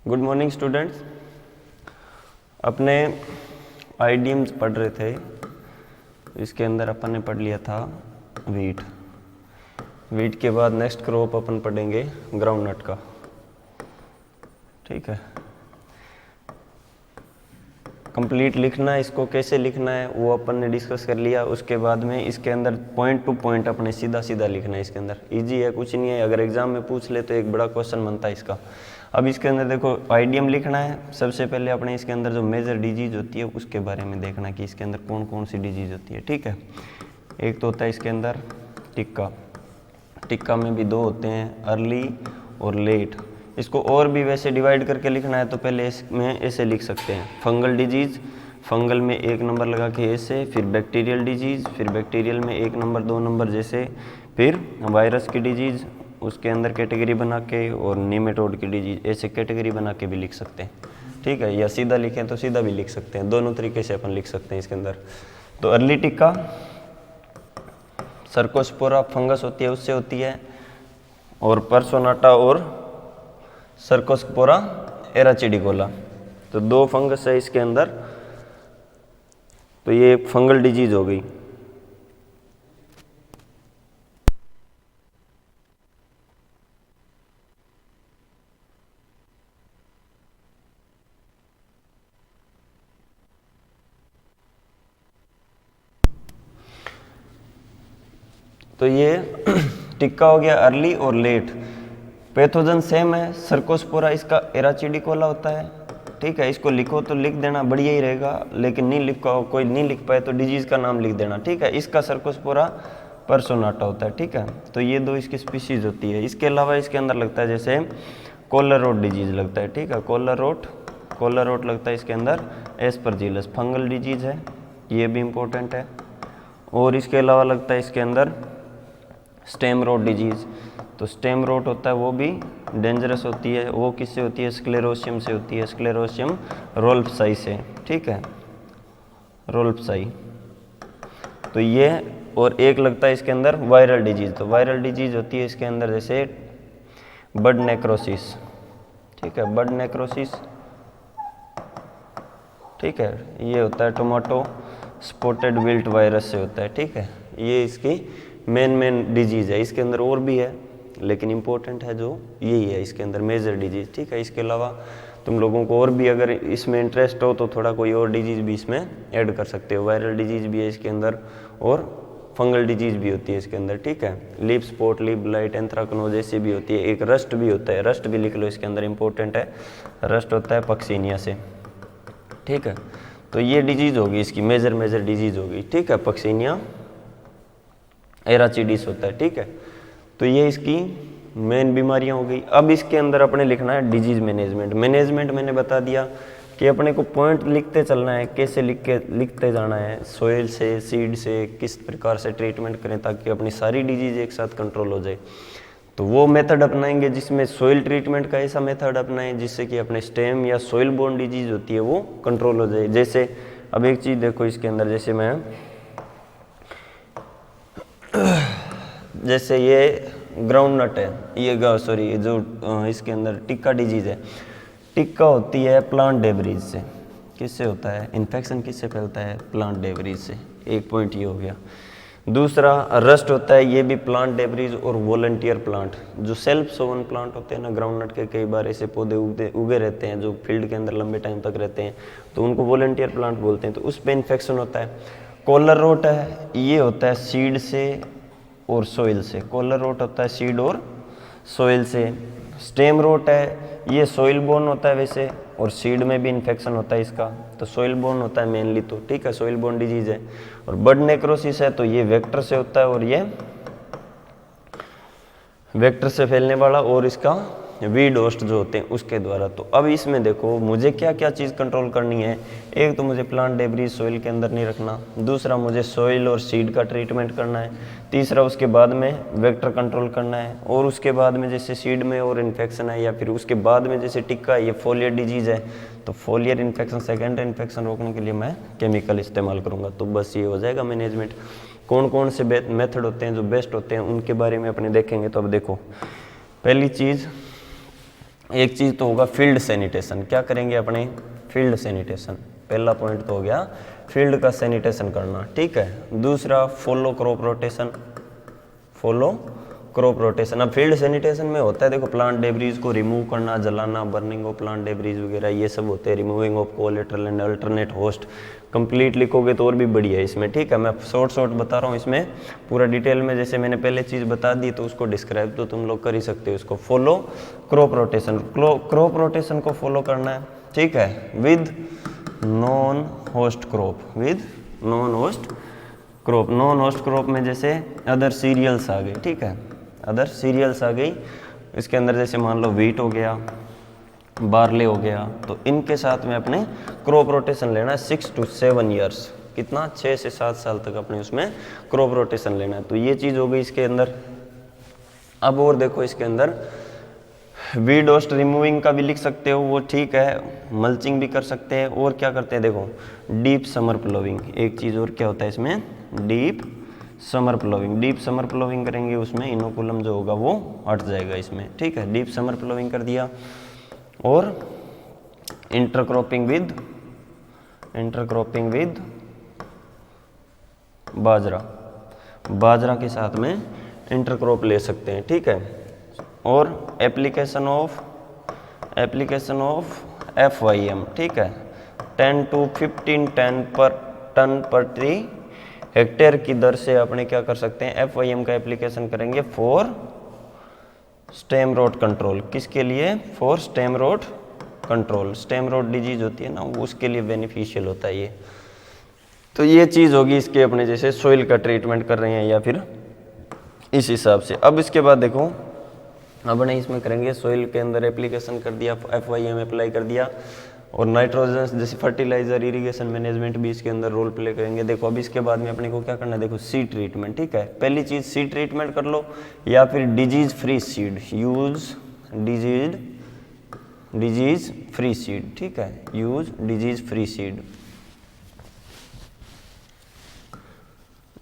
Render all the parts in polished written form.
Good morning students. अपने idioms पढ़ रहे थे, इसके अंदर अपन ने पढ़ लिया था वीट के बाद नेक्स्ट क्रॉप अपन पढ़ेंगे ग्राउंडनट का। ठीक है, कंप्लीट लिखना है, इसको कैसे लिखना है वो अपन ने डिस्कस कर लिया। उसके बाद में इसके अंदर पॉइंट टू पॉइंट अपने सीधा सीधा लिखना है। इसके अंदर इजी है, कुछ नहीं है, अगर एग्जाम में पूछ ले तो एक बड़ा क्वेश्चन बनता है इसका। अब इसके अंदर देखो आइडियम लिखना है। सबसे पहले अपने इसके अंदर जो मेजर डिजीज होती है उसके बारे में देखना कि इसके अंदर कौन कौन सी डिजीज होती है। ठीक है, एक तो होता है इसके अंदर टिक्का में भी दो होते हैं, अर्ली और लेट। इसको और भी वैसे डिवाइड करके लिखना है तो पहले इसमें ऐसे लिख सकते हैं, फंगल डिजीज, फंगल में 1 नंबर लगा के ऐसे, फिर बैक्टीरियल डिजीज, फिर बैक्टीरियल में 1 नंबर 2 नंबर जैसे, फिर वायरस की डिजीज उसके अंदर कैटेगरी बना के, और नीमेटोड की डिजीज ऐसे कैटेगरी बना के भी लिख सकते हैं। ठीक है, या सीधा लिखें तो सीधा भी लिख सकते हैं, दोनों तरीके से अपन लिख सकते हैं इसके अंदर। तो अर्ली टिक्का सर्कोस्पोरा फंगस होती है उससे होती है, और पर्सोनाटा और सर्कोस्पोरा एराचिडिकोला, तो 2 फंगस है इसके अंदर। तो ये फंगल डिजीज हो गई। तो ये टिक्का हो गया अर्ली और लेट। पैथोजन सेम है, सर्कोस्पोरा इसका एराचिडिकोला होता है। ठीक है, इसको लिखो तो लिख देना, बढ़िया ही रहेगा, लेकिन नहीं लिखो, कोई नहीं लिख पाए तो डिजीज का नाम लिख देना। ठीक है, इसका सर्कोस्पोरा पर्सोनाटा होता है। ठीक है, तो ये 2 इसकी स्पीशीज होती है। इसके अलावा इसके अंदर लगता है जैसे कॉलर रोट डिजीज लगता है। ठीक है, कॉलर रोट लगता है इसके अंदर, एस्परजिलस फंगल डिजीज है, ये भी इम्पोर्टेंट है। और इसके अलावा लगता है इसके अंदर स्टेम रोट डिजीज। तो स्टेम रोट होता है वो भी डेंजरस होती है, वो किससे होती है, स्क्लेरोसियम से होती है, स्क्लेरोसियम रोल्फसाई से। ठीक है, रोल्फसाई। तो ये, और एक लगता है इसके अंदर वायरल डिजीज। तो वायरल डिजीज होती है इसके अंदर जैसे बड नेक्रोसिस। ठीक है, बड नेक्रोसिस। ठीक है, ये होता है टोमेटो स्पॉटेड विल्ट वायरस से होता है। ठीक है, ये इसकी मेन डिजीज है। इसके अंदर और भी है लेकिन इम्पोर्टेंट है जो यही है इसके अंदर मेजर डिजीज। ठीक है, इसके अलावा तुम लोगों को और भी अगर इसमें इंटरेस्ट हो तो थोड़ा कोई और डिजीज भी इसमें ऐड कर सकते हो। वायरल डिजीज भी है इसके अंदर और फंगल डिजीज भी होती है इसके अंदर। ठीक है, lip spot, lip blight, anthracnose ऐसी भी होती है। एक रस्ट भी होता है, रस्ट भी लिख लो इसके अंदर, इंपॉर्टेंट है। रस्ट होता है पक्सीनिया से। ठीक है, तो ये डिजीज होगी इसकी, मेजर डिजीज होगी। ठीक है, पक्सीनिया एराचिडिस होता है। ठीक है, तो ये इसकी मेन बीमारियां हो गई। अब इसके अंदर अपने लिखना है डिजीज मैनेजमेंट मैंने बता दिया कि अपने को पॉइंट लिखते चलना है, कैसे लिखते जाना है, सोइल से, सीड से किस प्रकार से ट्रीटमेंट करें ताकि अपनी सारी डिजीज एक साथ कंट्रोल हो जाए। तो वो मेथड अपनाएंगे जिसमें सोइल ट्रीटमेंट का ऐसा मेथड अपनाएं जिससे कि अपने स्टेम या सोइल बोर्न डिजीज होती है वो कंट्रोल हो जाए। जैसे अब एक चीज़ देखो इसके अंदर, जैसे ये ग्राउंडनट है, ये सॉरी जो इसके अंदर टिक्का डिजीज है, टिक्का होती है प्लांट डेब्रीज से। किससे होता है इन्फेक्शन, किससे फैलता है, प्लांट डेब्रीज से। एक पॉइंट ये हो गया। दूसरा रस्ट होता है, ये भी प्लांट डेब्रीज और वॉलंटियर प्लांट, जो सेल्फ सोवन प्लांट होते हैं ना ग्राउंडनट के, कई बार ऐसे पौधे उगे रहते हैं जो फील्ड के अंदर लंबे टाइम तक रहते हैं, तो उनको वॉलंटियर प्लांट बोलते हैं। तो उस पर इन्फेक्शन होता है। कॉलर रोट है, ये होता है सीड से और सोइल से। कॉलर रोट होता है सीड और सोइल से। स्टेम रोट है, ये सोइल बोर्न होता है वैसे, और सीड में भी इन्फेक्शन होता है इसका, तो सोइल बोर्न होता है मेनली। तो ठीक है, सोइल बोर्न डिजीज है। और बड नेक्रोसिस है, तो ये वेक्टर से होता है, और ये वेक्टर से फैलने वाला, और इसका वीड होस्ट जो होते हैं उसके द्वारा। तो अब इसमें देखो मुझे क्या क्या चीज़ कंट्रोल करनी है। एक तो मुझे प्लांट डेब्रीज सोइल के अंदर नहीं रखना, दूसरा मुझे सोइल और सीड का ट्रीटमेंट करना है, तीसरा उसके बाद में वेक्टर कंट्रोल करना है, और उसके बाद में जैसे सीड में और इन्फेक्शन है, या फिर उसके बाद में जैसे टिक्का, ये फोलियर डिजीज़ है, तो फोलियर इन्फेक्शन, सेकेंडरी इन्फेक्शन रोकने के लिए मैं केमिकल इस्तेमाल करूँगा। तो बस ये हो जाएगा मैनेजमेंट। कौन कौन से मेथड होते हैं जो बेस्ट होते हैं उनके बारे में अपने देखेंगे। तो अब देखो, पहली चीज़ एक चीज़ तो होगा फील्ड सैनिटेशन, क्या करेंगे अपने फील्ड सैनिटेशन, पहला पॉइंट तो हो गया फील्ड का सैनिटेशन करना, ठीक है। दूसरा follow crop rotation, follow crop rotation. अब फील्ड सैनिटेशन में होता है देखो प्लांट डेब्रीज को रिमूव करना, जलाना, बर्निंग ऑफ प्लांट डेब्रीज वगैरह ये सब होते हैं, removing of collateral and alternate host. Complete लिखोगे तो और भी बढ़िया है इसमें, ठीक है। मैं शॉर्ट बता रहा हूँ, इसमें पूरा डिटेल में जैसे मैंने पहले चीज़ बता दी तो उसको डिस्क्राइब तो तुम लोग कर ही सकते हो। इसको follow crop rotation, crop rotation को फॉलो करना है, ठीक है, with non host crop, with non host crop. Non host crop में जैसे अदर सीरियल्स आ गए, ठीक है, अदर सीरियल्स आ गई, इसके अंदर जैसे मान लो व्हीट हो गया, बार्ले हो गया, तो इनके साथ में अपने क्रॉप रोटेशन लेना है 6 to 7 ईयर्स, कितना 6 से 7 साल तक अपने उसमें क्रॉप रोटेशन लेना है। तो ये चीज़ हो गई इसके अंदर। अब और देखो इसके अंदर वीड होस्ट रिमूविंग का भी लिख सकते हो, वो ठीक है, मल्चिंग भी कर सकते हैं। और क्या करते हैं देखो डीप समर प्लोविंग, एक चीज़ और क्या होता है इसमें, डीप समर प्लोविंग। डीप समर प्लोविंग करेंगे उसमें इनोकुलम जो होगा वो हट जाएगा इसमें, ठीक है, डीप समर प्लोविंग कर दिया। और इंटरक्रॉपिंग विद बाजरा, बाजरा के साथ में इंटरक्रॉप ले सकते हैं, ठीक है। और एप्लीकेशन ऑफ FYM, ठीक है, 10 to 15 टन पर ट्री हेक्टेयर की दर से अपने क्या कर सकते हैं, FYM का एप्लीकेशन करेंगे फॉर स्टेम रोट कंट्रोल। किसके लिए, for stem rot control. Stem rot disease होती है ना, उसके लिए बेनिफिशियल होता है ये। तो ये चीज़ होगी इसके अपने जैसे सोइल का ट्रीटमेंट कर रहे हैं या फिर इस हिसाब से। अब इसके बाद देखो अपने इसमें करेंगे सोइल के अंदर एप्लीकेशन कर दिया, FYM अप्लाई कर दिया, और नाइट्रोजन जैसे फर्टिलाइजर, इरिगेशन मैनेजमेंट भी इसके अंदर रोल प्ले करेंगे। देखो अब इसके बाद में अपने को क्या करना है, देखो सीड ट्रीटमेंट, ठीक है। पहली चीज़ सीड ट्रीटमेंट कर लो, या फिर disease free seed, use disease free seed, ठीक है, use disease free seed,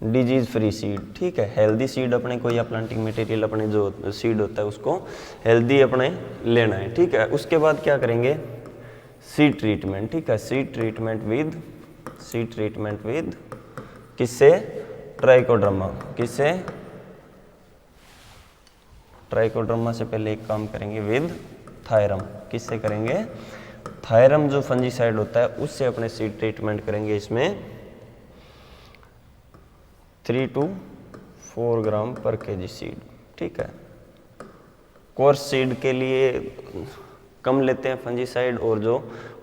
disease free seed, ठीक है। हेल्दी सीड अपने को या प्लांटिंग मटेरियल अपने जो सीड होता है उसको हेल्दी अपने लेना है, ठीक है। उसके बाद क्या करेंगे, सीड ट्रीटमेंट, ठीक है, सीड ट्रीटमेंट विद किससे, ट्राइकोडर्मा, किससे, ट्राइकोडर्मा से पहले एक काम करेंगे विद थायरम, किससे करेंगे, थायरम जो फंजीसाइड होता है उससे अपने सीड ट्रीटमेंट करेंगे इसमें 3 to 4 ग्राम पर kg सीड, ठीक है। कोर्स सीड के लिए कम लेते हैं फंजीसाइड, और जो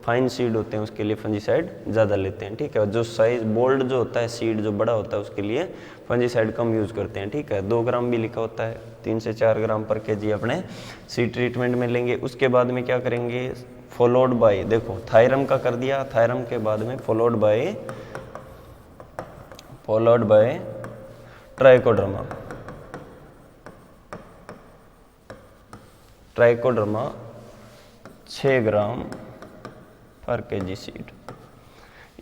फाइन सीड होते हैं उसके लिए फंजीसाइड ज़्यादा लेते हैं, ठीक है। जो साइज बोल्ड जो होता है सीड जो बड़ा होता है उसके लिए फंजीसाइड कम यूज़ करते हैं, ठीक है। 2 ग्राम भी लिखा होता है, 3 से 4 ग्राम पर kg अपने सीड ट्रीटमेंट में लेंगे। उसके बाद में क्या करेंगे, फॉलोड बाय, देखो थायरम का कर दिया, थायरम के बाद में फॉलोड बाय ट्राइकोडर्मा 6 ग्राम पर kg सीड,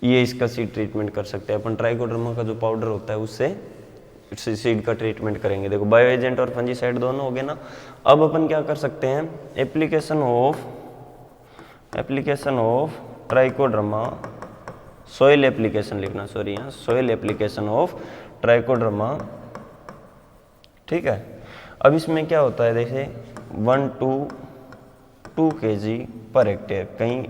ये इसका सीड ट्रीटमेंट कर सकते हैं अपन। ट्राइकोडर्मा का जो पाउडर होता है उससे सीड का ट्रीटमेंट करेंगे। देखो बायो एजेंट और फंजीसाइड दोनों हो गए ना। अब अपन क्या कर सकते हैं, application of trichoderma, soil application लिखना, सॉरी यहाँ सोइल एप्लीकेशन ऑफ ट्राइकोडर्मा, ठीक है। अब इसमें क्या होता है, जैसे 1 to 2 kg पर हेक्टेयर, कहीं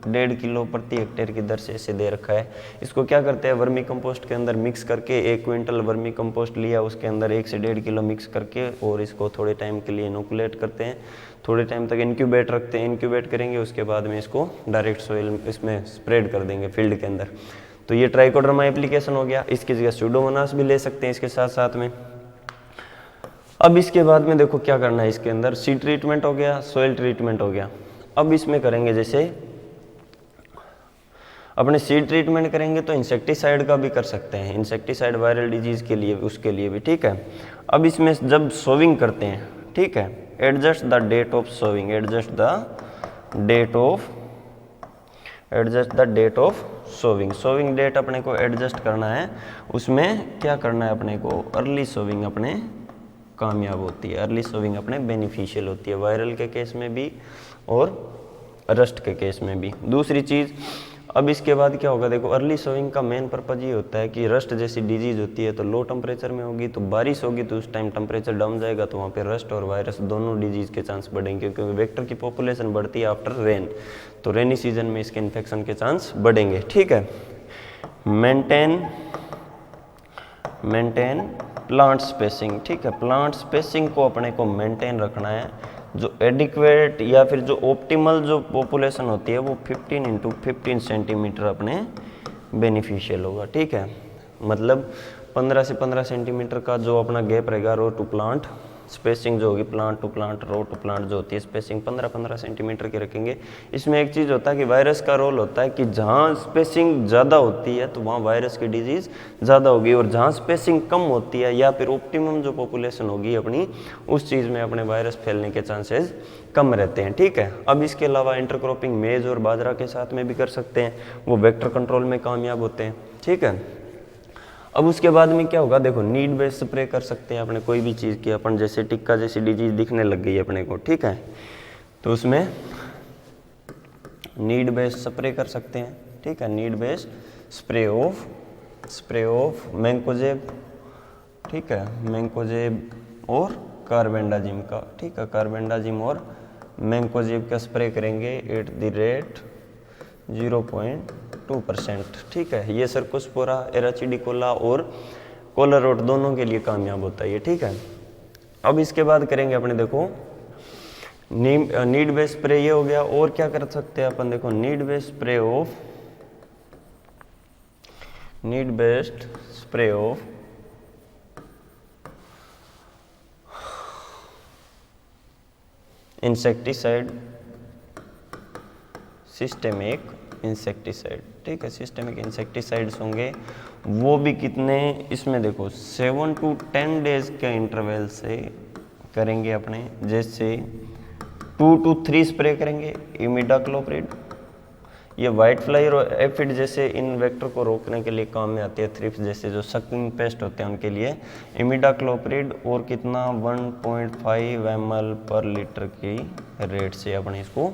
1.5 किलो प्रति हेक्टेयर की दर से इसे दे रखा है। इसको क्या करते हैं, वर्मी कंपोस्ट के अंदर मिक्स करके 1 क्विंटल वर्मी कंपोस्ट लिया, उसके अंदर 1 से 1.5 किलो मिक्स करके और इसको थोड़े टाइम के लिए इनोकुलेट करते हैं, थोड़े टाइम तक इंक्यूबेट रखते हैं, इंक्यूबेट करेंगे, उसके बाद में इसको डायरेक्ट सोइल इसमें स्प्रेड कर देंगे फील्ड के अंदर। तो ये ट्राइकोडर्मा एप्लीकेशन हो गया। इसकी जगह स्यूडोमोनास भी ले सकते हैं इसके साथ साथ में। अब इसके बाद में देखो क्या करना है, इसके अंदर सीड ट्रीटमेंट हो गया, सोइल ट्रीटमेंट हो गया। अब इसमें करेंगे जैसे अपने सीड ट्रीटमेंट करेंगे तो इंसेक्टिसाइड का भी कर सकते हैं, इंसेक्टिसाइड वायरल डिजीज के लिए उसके लिए भी, ठीक है। अब इसमें जब सोविंग करते हैं, ठीक है, adjust the date of sowing, adjust the date of sowing date अपने को एडजस्ट करना है। उसमें क्या करना है अपने को, अर्ली सोविंग अपने कामयाब होती है, अर्ली सोविंग अपने बेनिफिशियल होती है, वायरल के केस में भी और रस्ट के केस में भी। दूसरी चीज़, अब इसके बाद क्या होगा, देखो अर्ली सोविंग का मेन पर्पज ये होता है कि रस्ट जैसी डिजीज होती है तो लो टेम्परेचर में होगी, तो बारिश होगी तो उस टाइम टेम्परेचर डाउन जाएगा, तो वहाँ पे रस्ट और वायरस दोनों डिजीज के चांस बढ़ेंगे, क्योंकि वेक्टर की पॉपुलेशन बढ़ती है आफ्टर रेन, तो रेनी सीजन में इसके इन्फेक्शन के चांस बढ़ेंगे। ठीक है, मेंटेन प्लांट स्पेसिंग। ठीक है, प्लांट स्पेसिंग को अपने को मेंटेन रखना है, जो एडिक्वेट या फिर जो ऑप्टिमल जो पॉपुलेशन होती है वो 15 × 15 सेंटीमीटर अपने बेनिफिशियल होगा। ठीक है, मतलब 15 से 15 सेंटीमीटर का जो अपना गैप रहेगा, रो टू प्लांट स्पेसिंग जो होगी, plant to plant, row to plant जो होती है स्पेसिंग 15-15 सेंटीमीटर की रखेंगे। इसमें एक चीज़ होता है कि वायरस का रोल होता है कि जहाँ स्पेसिंग ज़्यादा होती है तो वहाँ वायरस की डिजीज़ ज़्यादा होगी, और जहाँ स्पेसिंग कम होती है या फिर ऑप्टिमम जो पॉपुलेशन होगी अपनी, उस चीज़ में अपने वायरस फैलने के चांसेस कम रहते हैं। ठीक है, अब इसके अलावा इंटरक्रॉपिंग मेज और बाजरा के साथ में भी कर सकते हैं, वो वेक्टर कंट्रोल में कामयाब होते हैं। ठीक है, अब उसके बाद में क्या होगा, देखो नीड बेस्ड स्प्रे कर सकते हैं अपने कोई भी चीज़ की, अपन जैसे टिक्का जैसी डिजीज दिखने लग गई है अपने को, ठीक है, तो उसमें नीड बेस्ड स्प्रे कर सकते हैं। ठीक है, need based spray of mancozeb, ठीक है, मैंकोजेब और कार्बेंडाजिम का। ठीक है, कार्बेंडाजिम और मैंकोजेब का स्प्रे करेंगे एट द रेट 0.2%। ठीक है, ये सर्कोस्पोरा, एराचिडिकोला और कोलारोट दोनों के लिए कामयाब होता है ये। ठीक है, अब इसके बाद करेंगे अपने, देखो नीड बेस्ड स्प्रे ये हो गया, और क्या कर सकते हैं अपन, देखो need based spray of insecticide, systemic insecticide. ठीक है, सिस्टेमिक इंसेक्टिसाइड्स होंगे, वो भी कितने, इसमें देखो 7 to 10 डेज के इंटरवल से करेंगे अपने, जैसे 2 to 3 स्प्रे करेंगे इमिडाक्लोप्रिड, ये वाइट फ्लाई और एफिड जैसे इन वेक्टर को रोकने के लिए काम में आती है, थ्रिप्स जैसे जो सकिंग पेस्ट होते हैं उनके लिए इमिडाक्लोप्रिड, और कितना 1.5 ml पर लीटर की रेट से अपने इसको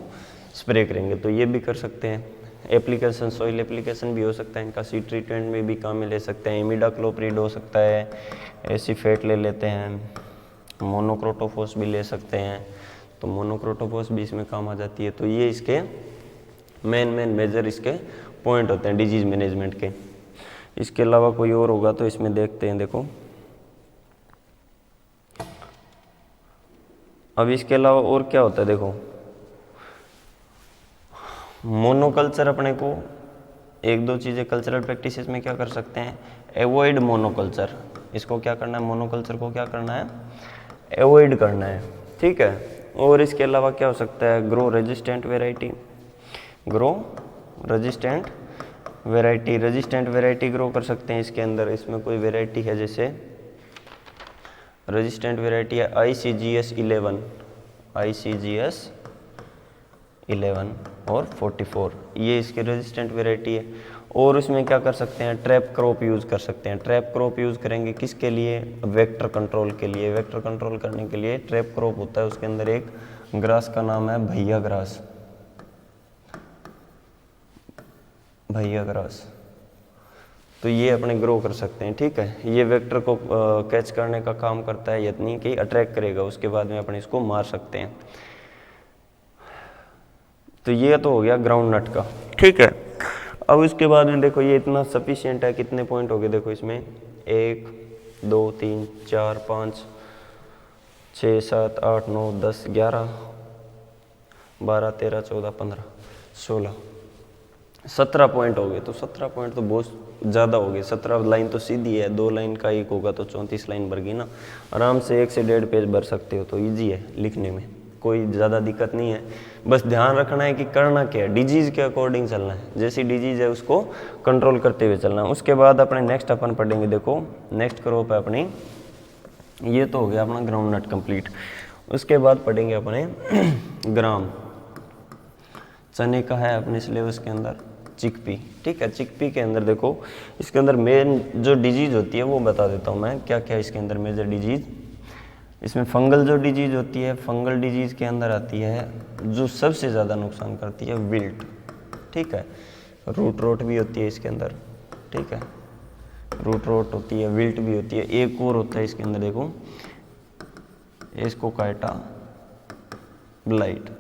स्प्रे करेंगे, तो ये भी कर सकते हैं। एप्लीकेशन सॉइल एप्लीकेशन भी हो सकता है इनका, सीड ट्रीटमेंट में भी काम में ले सकते हैं, इमिडाक्लोप्रिड हो सकता है, एसीफेट ले लेते हैं, मोनोक्रोटोफॉस भी ले सकते हैं, तो मोनोक्रोटोफॉस भी इसमें काम आ जाती है। तो ये इसके मेन मेजर इसके पॉइंट होते हैं डिजीज मैनेजमेंट के। इसके अलावा कोई और होगा तो इसमें देखते हैं, देखो अब इसके अलावा और क्या होता है, देखो मोनोकल्चर अपने को एक दो चीज़ें कल्चरल प्रैक्टिसेस में क्या कर सकते हैं, एवॉइड मोनोकल्चर, इसको क्या करना है, मोनोकल्चर को क्या करना है, एवॉइड करना है। ठीक है, और इसके अलावा क्या हो सकता है, ग्रो रेजिस्टेंट वेराइटी ग्रो कर सकते हैं इसके अंदर। इसमें कोई वेराइटी है, जैसे रेजिस्टेंट वेराइटी है ICGS 11 और 44, ये इसके रेजिस्टेंट वेराइटी है। और उसमें क्या कर सकते हैं, ट्रैप क्रॉप यूज़ कर सकते हैं। ट्रैप क्रॉप यूज़ करेंगे किसके लिए, वेक्टर कंट्रोल के लिए। वेक्टर कंट्रोल करने के लिए ट्रैप क्रॉप होता है, उसके अंदर एक ग्रास का नाम है भैया ग्रास, तो ये अपने ग्रो कर सकते हैं। ठीक है, ये वेक्टर को कैच करने का काम करता है, यानी कि अट्रैक्ट करेगा, उसके बाद में अपने इसको मार सकते हैं। तो ये तो हो गया ग्राउंड नट का। ठीक है, अब इसके बाद में देखो ये इतना सफिशिएंट है, कितने पॉइंट हो गए देखो इसमें, 1 2 3 4 5 6 7 8 9 10 11 12 13 14 15 16 17 पॉइंट हो गए। तो 17 पॉइंट तो बहुत ज़्यादा हो गए। 17 लाइन तो सीधी है, 2 लाइन का एक होगा तो 34 लाइन भर गई ना। आराम से 1 से 1.5 पेज भर सकते हो, तो ईजी है लिखने में, कोई ज़्यादा दिक्कत नहीं है। बस ध्यान रखना है कि करना क्या है, डिजीज़ के अकॉर्डिंग चलना है, जैसी डिजीज़ है उसको कंट्रोल करते हुए चलना है। उसके बाद अपने नेक्स्ट अपन पढ़ेंगे, देखो नेक्स्ट क्रॉप है अपनी, ये तो हो गया अपना ग्राउंड नट कंप्लीट। उसके बाद पढ़ेंगे अपने ग्राम, चने का है अपने सिलेबस के अंदर चिकपी। ठीक है, चिकपी के अंदर देखो इसके अंदर मेन जो डिजीज़ होती है वो बता देता हूँ मैं, क्या क्या इसके अंदर मेजर डिजीज़ इसमें फंगल जो डिजीज होती है, फंगल डिजीज के अंदर आती है जो सबसे ज़्यादा नुकसान करती है विल्ट, ठीक है। रूट रोट भी होती है इसके अंदर, ठीक है, रूट रोट होती है, विल्ट भी होती है। एक और होता है इसके अंदर, देखो एस्कोकाइटा ब्लाइट,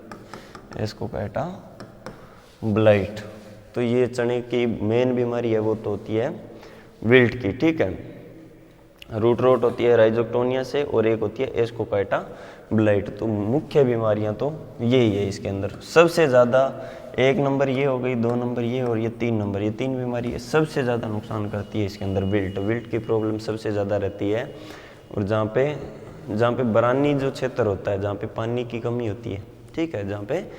एस्कोकाइटा ब्लाइट। तो ये चने की मेन बीमारी है वो तो होती है विल्ट की, ठीक है। रूट रोट होती है राइजोक्टोनिया से और एक होती है एस्कोकाइटा ब्लाइट। तो मुख्य बीमारियां तो यही है इसके अंदर। सबसे ज़्यादा 1 नंबर ये हो गई, 2 नंबर ये और ये 3 नंबर, ये 3 बीमारी सबसे ज़्यादा नुकसान करती है इसके अंदर विल्ट। विल्ट की प्रॉब्लम सबसे ज़्यादा रहती है। और जहाँ पे बरानी जो क्षेत्र होता है, जहाँ पे पानी की कमी होती है, ठीक है, जहाँ पे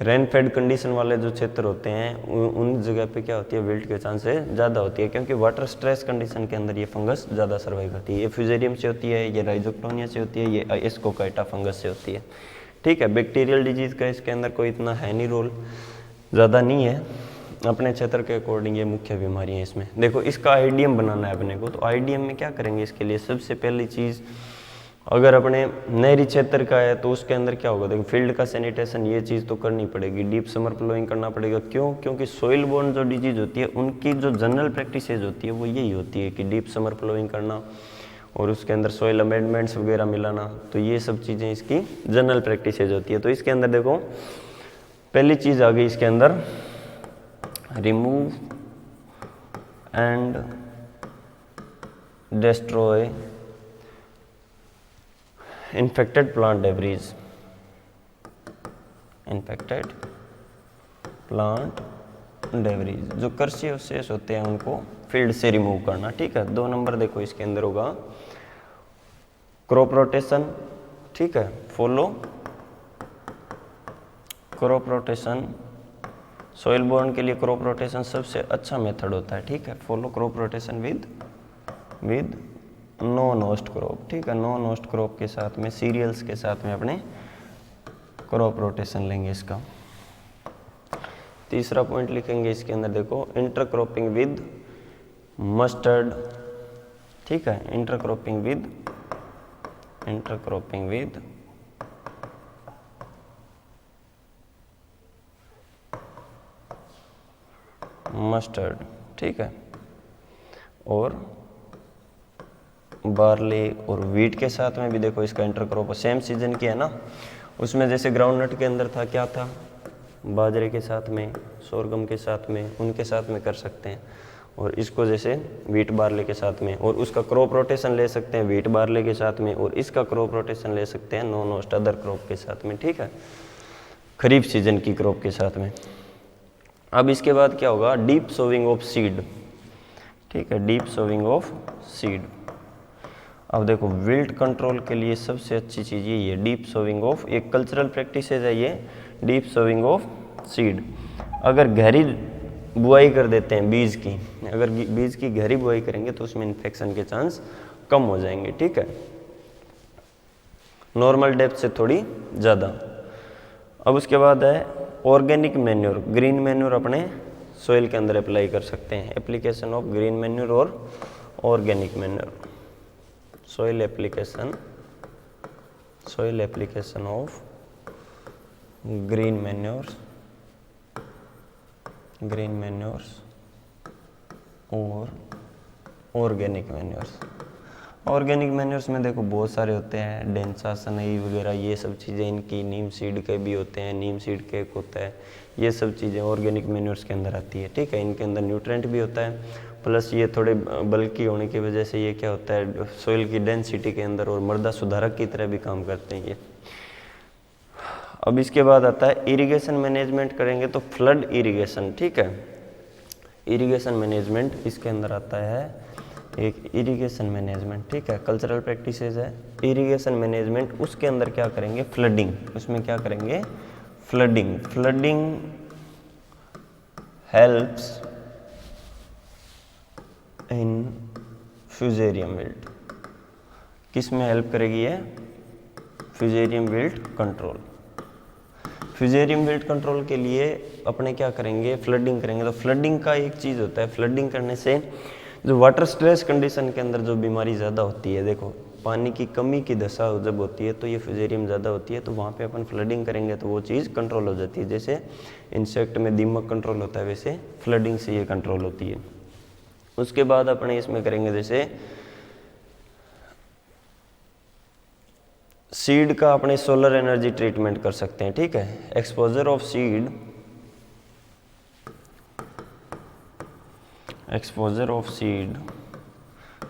रेन फेड कंडीशन वाले जो क्षेत्र होते हैं उन जगह पे क्या होती है विल्ट के चांसेस ज़्यादा होती है, क्योंकि वाटर स्ट्रेस कंडीशन के अंदर ये फंगस ज़्यादा सर्वाइव करती है। ये फ्यूजेरियम से होती है, ये राइजोक्टोनिया से होती है, ये एस्कोकाइटा फंगस से होती है, ठीक है। बैक्टीरियल डिजीज़ का इसके अंदर कोई इतना है नहीं रोल, ज़्यादा नहीं है। अपने क्षेत्र के अकॉर्डिंग ये मुख्य बीमारियाँ हैं इसमें। देखो इसका आईडीएम बनाना है अपने को, तो आईडीएम में क्या करेंगे इसके लिए, सबसे पहली चीज़ अगर अपने नहरी क्षेत्र का है तो उसके अंदर क्या होगा, देखो फील्ड का सैनिटेशन ये चीज़ तो करनी पड़ेगी, डीप समर प्लोइंग करना पड़ेगा। क्यों? क्योंकि सोइल बोर्न जो डिजीज होती है उनकी जो जनरल प्रैक्टिसेज होती है वो यही होती है कि डीप समर प्लोइंग करना और उसके अंदर सोइल अमेंडमेंट्स वगैरह मिलाना। तो ये सब चीज़ें इसकी जनरल प्रैक्टिसेज होती है। तो इसके अंदर देखो पहली चीज़ आ गई इसके अंदर, remove and destroy infected plant debris, infected plant debris, जो कृषि अवशेष होते हैं उनको फील्ड से रिमूव करना, ठीक है। 2 नंबर देखो इसके अंदर होगा क्रॉप रोटेशन, ठीक है, follow crop rotation. Soil borne के लिए क्रॉप रोटेशन सबसे अच्छा मेथड होता है, ठीक है। Follow crop rotation with non host crop, ठीक है। नॉन होस्ट क्रॉप के साथ में सीरियल्स के साथ में अपने क्रॉप रोटेशन लेंगे इसका। तीसरा पॉइंट लिखेंगे इसके अंदर, देखो इंटरक्रॉपिंग विद मस्टर्ड, ठीक है, इंटरक्रॉपिंग विद मस्टर्ड, ठीक है। और बार्ली और वीट के साथ में भी देखो इसका इंटरक्रॉप सेम सीजन की है ना, उसमें जैसे ग्राउंडनट के अंदर था, क्या था, बाजरे के साथ में, सोरगम के साथ में, उनके साथ में कर सकते हैं। और इसको जैसे वीट बार्ले के साथ में, और उसका क्रॉप रोटेशन ले सकते हैं वीट बार्ले के साथ में, और इसका क्रॉप रोटेशन ले सकते हैं नॉन होस्ट अदर क्रॉप के साथ में, ठीक है, खरीफ सीजन की क्रॉप के साथ में। अब इसके बाद क्या होगा, डीप सोविंग ऑफ सीड, ठीक है, डीप सोविंग ऑफ सीड। अब देखो विल्ट कंट्रोल के लिए सबसे अच्छी चीज़ यही है, डीप सोविंग ऑफ, एक कल्चरल प्रैक्टिस है ये डीप सोविंग ऑफ सीड। अगर गहरी बुआई कर देते हैं बीज की, अगर बीज की गहरी बुआई करेंगे तो उसमें इन्फेक्शन के चांस कम हो जाएंगे, ठीक है, नॉर्मल डेप्थ से थोड़ी ज़्यादा। अब उसके बाद है ऑर्गेनिक मैन्योर, ग्रीन मैन्योर अपने सोइल के अंदर अप्लाई कर सकते हैं। एप्लीकेशन ऑफ ग्रीन मैन्योर और organic manure, soil application of green manures और ऑर्गेनिक मैन्योर्स। ऑर्गेनिक मैन्योर्स में देखो बहुत सारे होते हैं, डेंसा, सनई वगैरह, ये सब चीज़ें इनकी, नीम सीड के भी होते हैं, नीम सीड केक होता है, ये सब चीज़ें ऑर्गेनिक मैन्योर्स के अंदर आती है, ठीक है। इनके अंदर न्यूट्रेंट भी होता है, प्लस ये थोड़े बल्की होने की वजह से ये क्या होता है, सोइल की डेंसिटी के अंदर और मृदा सुधारक की तरह भी काम करते हैं ये। अब इसके बाद आता है इरिगेशन मैनेजमेंट करेंगे तो फ्लड इरिगेशन, ठीक है, इरिगेशन मैनेजमेंट इसके अंदर आता है एक इरिगेशन मैनेजमेंट, ठीक है, कल्चरल प्रैक्टिसेस है इरिगेशन मैनेजमेंट। उसके अंदर क्या करेंगे, फ्लडिंग, उसमें क्या करेंगे, flooding helps in fusarium wilt. किस में हेल्प करेगी ये, fusarium wilt control. Fusarium wilt control के लिए अपने क्या करेंगे, फ्लडिंग करेंगे। तो फ्लडिंग का एक चीज़ होता है, फ्लडिंग करने से जो वाटर स्ट्रेस कंडीशन के अंदर जो बीमारी ज़्यादा होती है, देखो पानी की कमी की दशा जब होती है तो ये फ्यूजेरियम ज़्यादा होती है, तो वहाँ पे अपन फ्लडिंग करेंगे तो वो चीज़ कंट्रोल हो जाती है। जैसे इंसेक्ट में दीमक कंट्रोल होता है वैसे फ्लडिंग से ये कंट्रोल होती है। उसके बाद अपने इसमें करेंगे जैसे सीड का अपने सोलर एनर्जी ट्रीटमेंट कर सकते हैं, ठीक है। Exposure of seed, exposure of seed,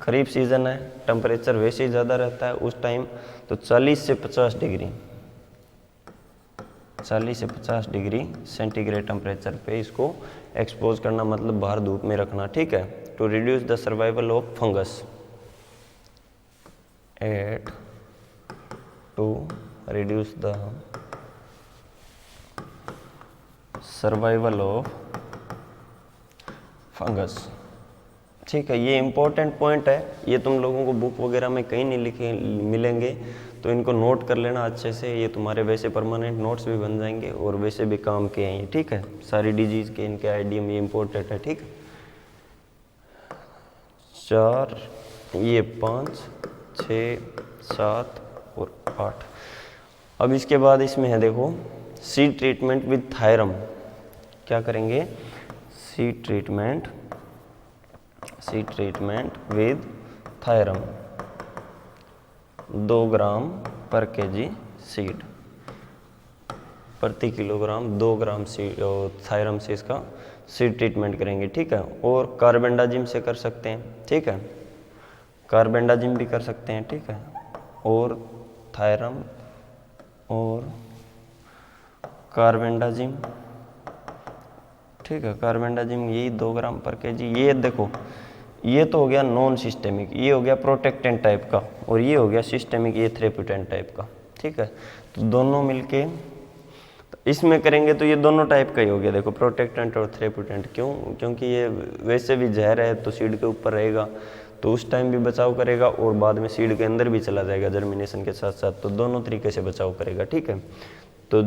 kharif season है, टेम्परेचर वैसे ही ज़्यादा रहता है उस टाइम, तो 40 से 50 डिग्री 40 से 50 डिग्री सेंटीग्रेड टेम्परेचर पे इसको एक्सपोज करना, मतलब बाहर धूप में रखना, ठीक है। To reduce the survival of fungus, at to reduce the survival of fungus, ठीक है। ये इंपॉर्टेंट पॉइंट है, ये तुम लोगों को बुक वगैरह में कहीं नहीं लिखे मिलेंगे, तो इनको नोट कर लेना अच्छे से। ये तुम्हारे वैसे परमानेंट नोट्स भी बन जाएंगे और वैसे भी काम के हैं ये, ठीक है। सारी डिजीज़ के इनके आइडियम ये इंपॉर्टेंट है, ठीक है। 4, ये 5, 6, 7 और 8। अब इसके बाद इसमें है देखो सीड ट्रीटमेंट विद थायरम। क्या करेंगे? सीड ट्रीटमेंट विद थायरम, 2 ग्राम पर केजी सीड, प्रति किलोग्राम 2 ग्राम थायरम से इसका सीड ट्रीटमेंट करेंगे, ठीक है। और कार्बेंडाजिम से कर सकते हैं, ठीक है। कार्बेंडाजिम भी कर सकते हैं, ठीक है। और थायरम और कार्बेंडाजिम, ठीक है। कार्बेंडाजिम यही 2 ग्राम पर केजी। ये देखो ये तो हो गया नॉन सिस्टेमिक, ये हो गया प्रोटेक्टेंट टाइप का, और ये हो गया सिस्टेमिक, ये थेरेप्यूटेंट टाइप का, ठीक है। तो दोनों मिलके इसमें करेंगे तो ये दोनों टाइप का ही हो गया, देखो प्रोटेक्टेंट और थेरेप्यूटेंट। क्यों? क्योंकि ये वैसे भी जहर है तो सीड के ऊपर रहेगा, तो उस टाइम भी बचाव करेगा और बाद में सीड के अंदर भी चला जाएगा जर्मिनेशन के साथ साथ, तो दोनों तरीके से बचाव करेगा, ठीक है। तो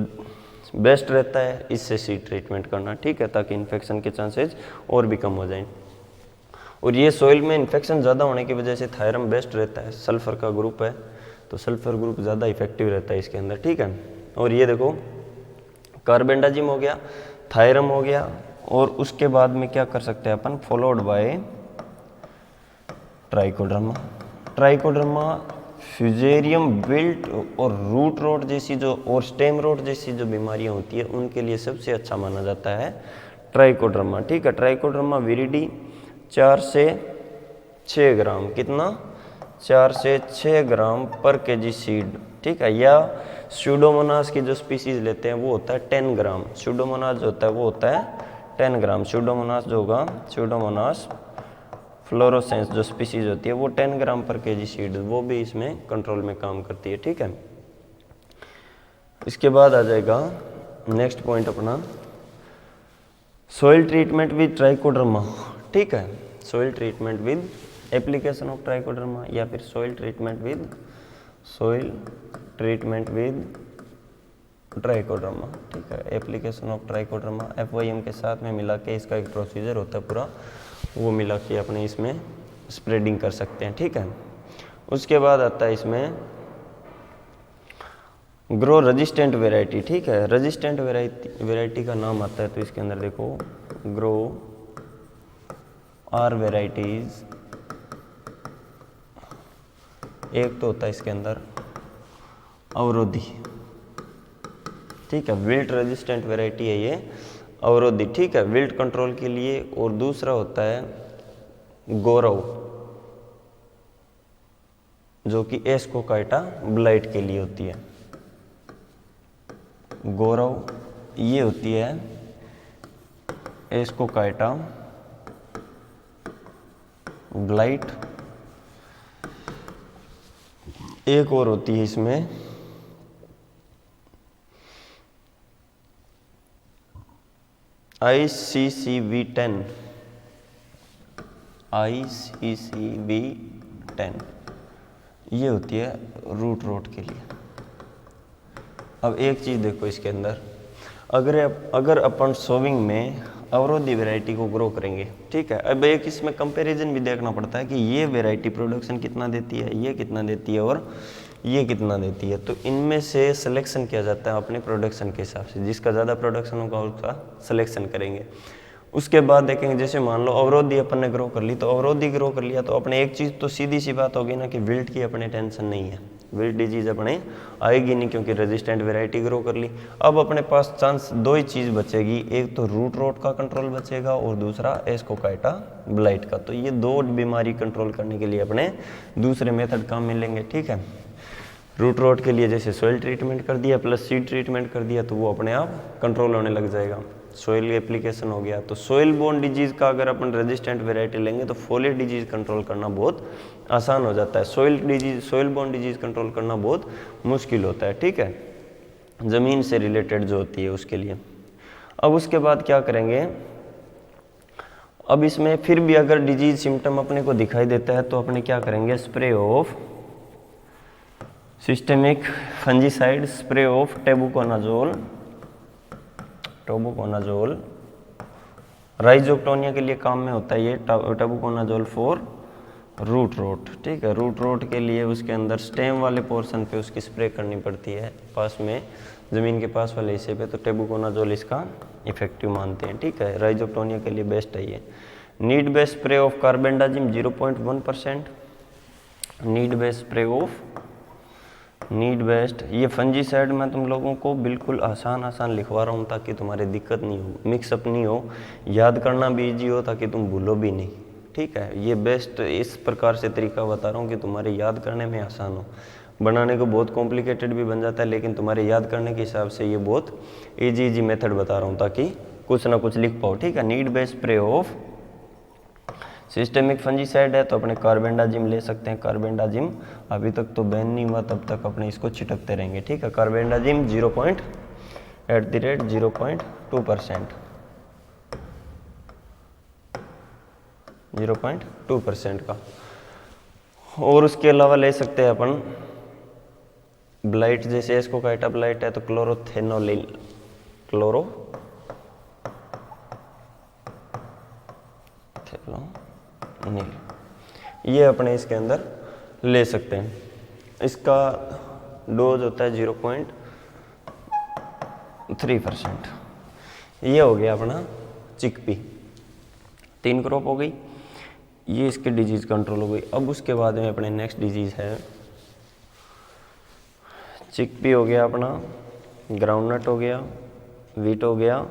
बेस्ट रहता है इससे सीड ट्रीटमेंट करना, ठीक है, ताकि इन्फेक्शन के चांसेस और भी कम हो जाएं। और ये सॉइल में इन्फेक्शन ज़्यादा होने की वजह से थायरम बेस्ट रहता है, सल्फर का ग्रुप है तो सल्फर ग्रुप ज़्यादा इफेक्टिव रहता है इसके अंदर, ठीक है। और ये देखो कार्बेंडाजिम हो गया, थायरम हो गया, और उसके बाद में क्या कर सकते हैं अपन, followed by Trichoderma. Trichoderma Fusarium wilt और रूट रोट जैसी जो और स्टेम रोट जैसी जो बीमारियां होती है उनके लिए सबसे अच्छा माना जाता है ट्राइकोडर्मा, ठीक है। ट्राइकोडर्मा विरिडी 4 से 6 ग्राम, कितना? 4 से 6 ग्राम पर केजी सीड, ठीक है। या स्यूडोमोनास की जो स्पीसीज लेते हैं वो होता है 10 ग्राम, स्यूडोमोनास जो होता है वो होता है 10 ग्राम। स्यूडोमोनास जो होगा, स्यूडोमोनास फ्लोरोसेंस जो स्पीसीज होती है वो 10 ग्राम पर केजी सीड, वो भी इसमें कंट्रोल में काम करती है, ठीक है। इसके बाद आ जाएगा नेक्स्ट पॉइंट अपना सॉइल ट्रीटमेंट विद ट्राइकोडर्मा, ठीक है। Soil treatment with application of trichoderma, या फिर सॉइल ट्रीटमेंट विद ट्राइकोडर्मा, ठीक है। एप्लीकेशन ऑफ ट्राइकोडर्मा FYM के साथ में मिला के इसका एक प्रोसीजर होता है पूरा, वो मिला के अपने इसमें स्प्रेडिंग कर सकते हैं, ठीक है। उसके बाद आता है इसमें ग्रो रेजिस्टेंट वेराइटी, ठीक है। रेजिस्टेंट वेराइटी का नाम आता है तो इसके अंदर देखो ग्रो आर वेराइटीज, एक तो होता है इसके अंदर अवरोधी, ठीक है। विल्ट रेजिस्टेंट वेराइटी है ये अवरोधी, ठीक है, विल्ट कंट्रोल के लिए। और दूसरा होता है गौरव, जो कि एस्कोकाइटा ब्लाइट के लिए होती है। गौरव ये होती है एस्कोकाइटा ब्लाइट। एक और होती है इसमें ICCV10, ICCV10 ये होती है रूट रोट के लिए। अब एक चीज़ देखो इसके अंदर, अगर अपन सोविंग में अवरोधी वैरायटी को ग्रो करेंगे। ठीक है, अब एक इसमें कंपैरिजन भी देखना पड़ता है कि ये वैरायटी प्रोडक्शन कितना देती है, ये कितना देती है और ये कितना देती है। तो इनमें से सिलेक्शन किया जाता है अपने प्रोडक्शन के हिसाब से, जिसका ज़्यादा प्रोडक्शन होगा उसका सिलेक्शन करेंगे। उसके बाद देखेंगे, जैसे मान लो अवरोधी अपन ने ग्रो कर ली, तो अवरोधी ग्रो कर लिया तो अपने एक चीज़ तो सीधी सी बात होगी ना कि विल्ट की अपने टेंशन नहीं है, विल्ट डिजीज अपने आएगी नहीं क्योंकि रेजिस्टेंट वैरायटी ग्रो कर ली। अब अपने पास चांस दो ही चीज़ बचेगी, एक तो रूट रोट का कंट्रोल बचेगा और दूसरा एस्कोकाइटा ब्लाइट का। तो ये दो बीमारी कंट्रोल करने के लिए अपने दूसरे मेथड काम मिलेंगे। ठीक है, रूट रोट के लिए जैसे सोइल ट्रीटमेंट कर दिया प्लस सीड ट्रीटमेंट कर दिया तो वो अपने आप कंट्रोल होने लग जाएगा। सोइल एप्लीकेशन हो गया, तो सोइल बोर्न डिजीज का अगर अपन रेजिस्टेंट वैरायटी लेंगे तो फोलियर डिजीज कंट्रोल करना बहुत आसान हो जाता है। सोइल बोर्न डिजीज कंट्रोल करना बहुत मुश्किल होता है। ठीक है, ज़मीन से रिलेटेड जो होती है उसके लिए। अब उसके बाद क्या करेंगे, अब इसमें फिर भी अगर डिजीज सिम्टम अपने को दिखाई देता है तो अपने क्या करेंगे, spray of systemic fungicide, spray of tebuconazole Rhizoctonia के लिए काम में होता है ये टेबुकोनाजोल फॉर रूट रोट। ठीक है, रूट रोट के लिए उसके अंदर स्टेम वाले पोर्शन पे उसकी स्प्रे करनी पड़ती है, पास में ज़मीन के पास वाले हिस्से पे, तो टेबुकोनाजोल इसका इफेक्टिव मानते हैं। ठीक है, राइजोक्टोनिया के लिए बेस्ट है ये। Need based spray of carbendazim 0.1%, need based spray of need best. ये फंजीसाइड मैं तुम लोगों को बिल्कुल आसान लिखवा रहा हूँ ताकि तुम्हारी दिक्कत नहीं हो, मिक्सअप नहीं हो, याद करना भी इजी हो ताकि तुम भूलो भी नहीं। ठीक है, ये बेस्ट इस प्रकार से तरीका बता रहा हूँ कि तुम्हारे याद करने में आसान हो। बनाने को बहुत कॉम्प्लिकेटेड भी बन जाता है, लेकिन तुम्हारे याद करने के हिसाब से ये बहुत ईजी मेथड बता रहा हूँ ताकि कुछ ना कुछ लिख पाओ। ठीक है, need best spray of systemic fungicide है तो अपने कार्बेंडाजिम ले सकते हैं। कार्बेंडाजिम अभी तक तो बैन नहीं हुआ, तब तक अपने इसको छिटकते रहेंगे। ठीक है, कार्बेंडाजिम 0.2% का। और उसके अलावा ले सकते हैं अपन ब्लाइट, जैसे एस्कोकाइटा ब्लाइट है तो क्लोरोथेनोलिल ये अपने इसके अंदर ले सकते हैं। इसका डोज होता है 0.3%। ये हो गया अपना चिकपी, 3 क्रॉप हो गई, ये इसकी डिजीज़ कंट्रोल हो गई। अब उसके बाद में अपने नेक्स्ट डिजीज़ है, चिकपी हो गया अपना, ग्राउंडनट हो गया, वीट हो गया,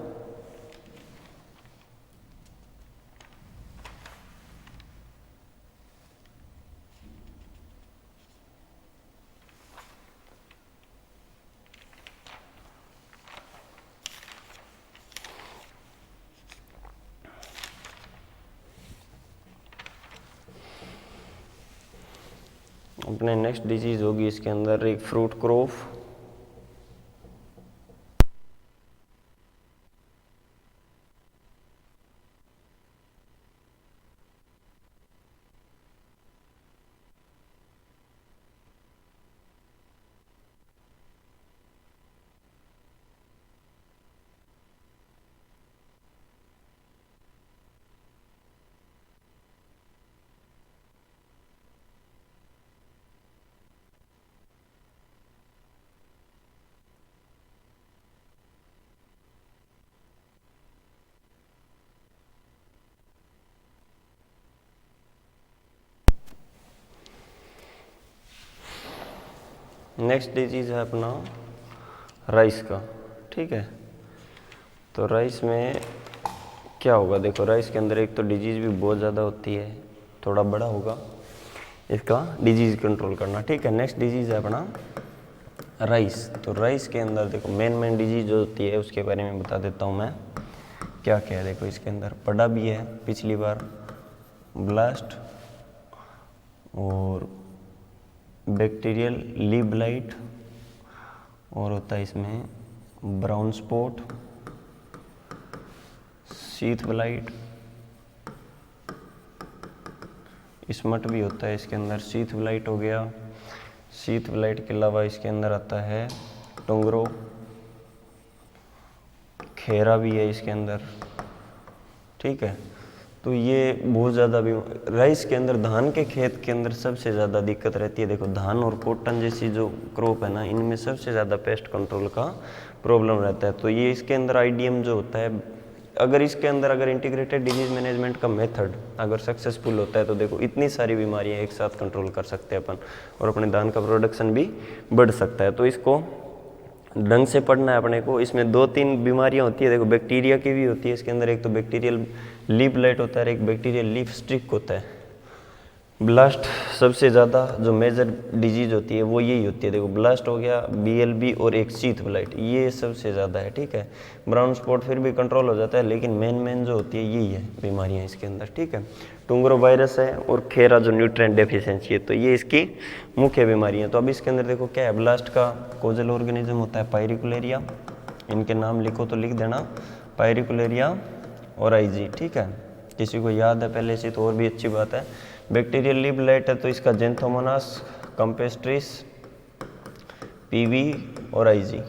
अपने नेक्स्ट डिजीज़ होगी इसके अंदर एक फ्रूट क्रॉप, नेक्स्ट डिजीज़ है अपना राइस का। ठीक है, तो राइस में क्या होगा, देखो राइस के अंदर एक तो डिजीज़ भी बहुत ज़्यादा होती है, थोड़ा बड़ा होगा इसका डिजीज़ कंट्रोल करना। ठीक है, नेक्स्ट डिजीज़ है अपना राइस। तो राइस के अंदर देखो मेन डिजीज़ जो होती है उसके बारे में बता देता हूँ मैं क्या क्या है। देखो इसके अंदर पड़ा भी है पिछली बार, ब्लास्ट और बैक्टीरियल लीफ ब्लाइट, और होता है इसमें brown spot, sheath blight, smut भी होता है इसके अंदर। शीथ ब्लाइट हो गया, शीथ ब्लाइट के अलावा इसके अंदर आता है टोंगरो, खेरा भी है इसके अंदर, ठीक है। तो ये बहुत ज़्यादा भी राइस के अंदर, धान के खेत के अंदर सबसे ज़्यादा दिक्कत रहती है। देखो धान और कॉटन जैसी जो क्रॉप है ना, इनमें सबसे ज़्यादा पेस्ट कंट्रोल का प्रॉब्लम रहता है। तो ये इसके अंदर आईडीएम जो होता है, अगर इसके अंदर अगर इंटीग्रेटेड डिजीज मैनेजमेंट का मेथड अगर सक्सेसफुल होता है तो देखो इतनी सारी बीमारियां एक साथ कंट्रोल कर सकते हैं अपन, और अपने धान का प्रोडक्शन भी बढ़ सकता है। तो इसको ढंग से पढ़ना है अपने को। इसमें 2-3 बीमारियां होती है, देखो बैक्टीरिया की भी होती है इसके अंदर। एक तो बैक्टीरियल लीफ ब्लाइट होता है, एक बैक्टीरियल लीफ स्ट्रिक होता है। ब्लास्ट सबसे ज़्यादा जो मेजर डिजीज होती है वो यही होती है। देखो ब्लास्ट हो गया, बीएलबी और एक शीथ ब्लाइट, ये सबसे ज़्यादा है। ठीक है, ब्राउन स्पॉट फिर भी कंट्रोल हो जाता है, लेकिन मेन जो होती है यही है बीमारियां इसके अंदर। ठीक है, टुंगरो वायरस है और खेरा जो न्यूट्रिएंट डेफिशिएंसी है, तो ये इसकी मुख्य बीमारियां। तो अब इसके अंदर देखो क्या है, ब्लास्ट का कोजल ऑर्गेनिज्म होता है पायरिकुलेरिया, इनके नाम लिखो तो लिख देना, पायरिकुलेरिया और आईजी। ठीक है, किसी को याद है पहले से तो और भी अच्छी बात है। बैक्टीरियल लीफ ब्लाइट है तो इसका जेंथोमोनास, कंपेस्ट्रिस, पीवी और आईजी।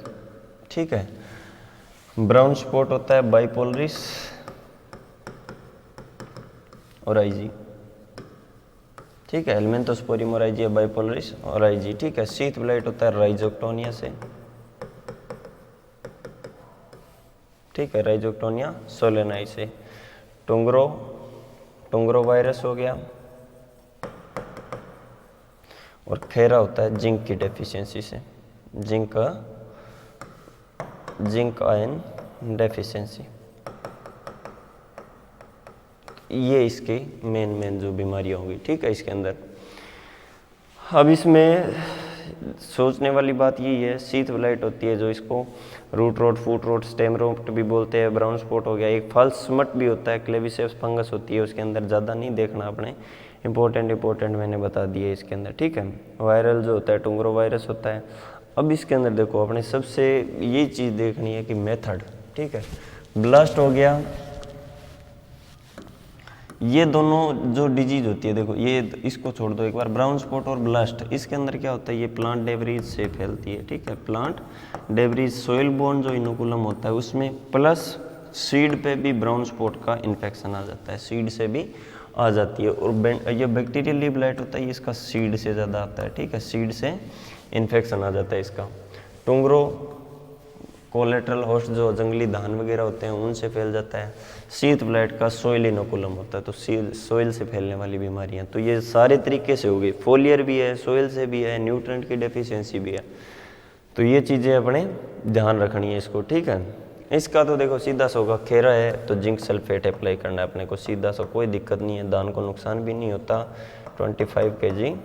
ठीक है, ब्राउन स्पॉट होता है बाइपोलरिस और आईजी। ठीक है, हेलमिंथोस्पोरियम और आईजी, बाइपोलरिस और आईजी। ठीक है, शीथ ब्लाइट होता है राइजोक्टोनिया से। ठीक है, राइजोक्टोनिया सोलेनाई से। टुंगरो वायरस हो गया, और खेरा होता है जिंक की डेफिशिएंसी से, जिंक आयन डेफिशिएंसी। ये इसकी मेन जो बीमारियां होंगी। ठीक है, इसके अंदर अब इसमें सोचने वाली बात यही है, शीथ ब्लाइट होती है जो इसको रूट रोट, फूट रोट, स्टेम रोट भी बोलते हैं। ब्राउन स्पॉट हो गया, एक फॉल्स स्मट भी होता है, क्लेविसेप्स फंगस होती है उसके अंदर, ज़्यादा नहीं देखना आपने, इंपॉर्टेंट मैंने बता दिए इसके अंदर। ठीक है, वायरल जो होता है टुंगरो वायरस होता है। अब इसके अंदर देखो अपने सबसे ये चीज़ देखनी है कि मेथड। ठीक है, ब्लास्ट हो गया, ये दोनों जो डिजीज होती है, देखो ये इसको छोड़ दो एक बार, ब्राउन स्पॉट और ब्लास्ट, इसके अंदर क्या होता है, ये प्लांट डेब्रीज से फैलती है। ठीक है, प्लांट डेब्रीज, सोइल बोर्न जो इनोकुलम होता है उसमें, प्लस सीड पे भी ब्राउन स्पॉट का इन्फेक्शन आ जाता है, सीड से भी आ जाती है। और ये बैक्टीरियल लीफ ब्लाइट होता है, इसका सीड से ज़्यादा आता है। ठीक है, सीड से इन्फेक्शन आ जाता है इसका। टुंगरो कोलेट्रल होस्ट जो जंगली धान वगैरह होते हैं उनसे फैल जाता है। शीथ ब्लाइट का सोइल इनोकुलम होता है, तो सोइल से फैलने वाली बीमारियां। तो ये सारे तरीके से हो गई, फोलियर भी है, सोइल से भी है, न्यूट्रिएंट की डेफिशिएंसी भी है। तो ये चीज़ें अपने ध्यान रखनी है इसको। ठीक है, इसका तो देखो सीधा सा होगा, खेरा है तो जिंक सल्फेट अप्लाई करना है अपने को, सीधा सा, कोई दिक्कत नहीं है, धान को नुकसान भी नहीं होता। 25 kg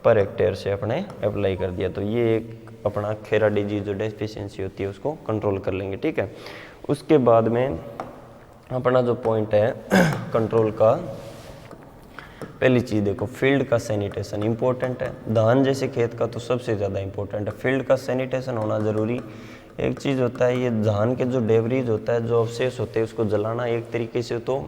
पर हेक्टेयर से अपने अप्लाई कर दिया, तो ये एक अपना खेरा डिजीज जो डेफिशिएंसी होती है उसको कंट्रोल कर लेंगे। ठीक है, उसके बाद में अपना जो पॉइंट है कंट्रोल का, पहली चीज़ देखो फील्ड का सैनिटेशन इंपॉर्टेंट है। धान जैसे खेत का तो सबसे ज़्यादा इंपॉर्टेंट है, फील्ड का सैनिटेशन होना ज़रूरी। एक चीज़ होता है ये धान के जो डेब्रीज होता है, जो अवशेष होते हैं, उसको जलाना एक तरीके से तो